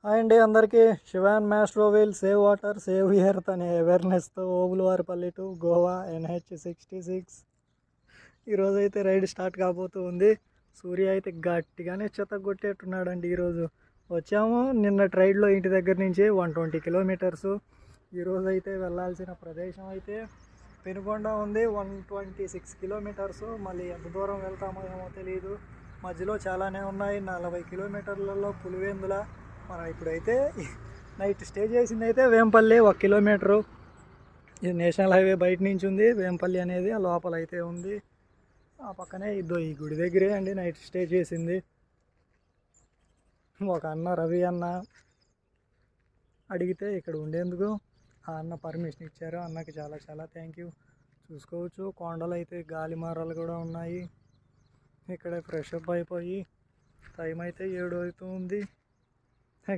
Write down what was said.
Hi అండి అందరికీ. శివాన్ మ్యాస్ట్రోవిల్ సేవ్ వాటర్ సేవ్ ఎర్త్ అనే అవేర్నెస్తో ఓబులవారిపల్లి టు గోవా NH66 ఈరోజైతే రైడ్ స్టార్ట్ కాబోతూ ఉంది. సూర్య అయితే గట్టిగానే చెత్తగొట్టేట్టున్నాడండి. ఈరోజు వచ్చాము నిన్న రైడ్లో ఇంటి దగ్గర నుంచి 120 కిలోమీటర్స్. ఈరోజు అయితే వెళ్ళాల్సిన ప్రదేశం అయితే పెనుగొండ ఉంది, 126 కిలోమీటర్స్. మళ్ళీ ఎంత దూరం వెళ్తామో ఏమో తెలియదు. మధ్యలో చాలానే ఉన్నాయి. 40 కిలోమీటర్లలో పులివెందుల. మనం ఇప్పుడైతే నైట్ స్టే చేసింది అయితే వేంపల్లి 1 కిలోమీటరు. ఇది నేషనల్ హైవే బయట నుంచి ఉంది. వేంపల్లి అనేది ఆ లోపల అయితే ఉంది. ఆ పక్కనే ఈ గుడి దగ్గరే అండి నైట్ స్టే చేసింది. ఒక అన్న రవి అన్న అడిగితే ఇక్కడ ఉండేందుకు ఆ అన్న పర్మిషన్ ఇచ్చారు. అన్నకి చాలా చాలా థ్యాంక్ యూ. చూసుకోవచ్చు కొండలు అయితే గాలిమారాలు కూడా ఉన్నాయి. ఇక్కడ ఫ్రెష్ అప్ అయిపోయి టైం అయితే 7 అవుతుంది.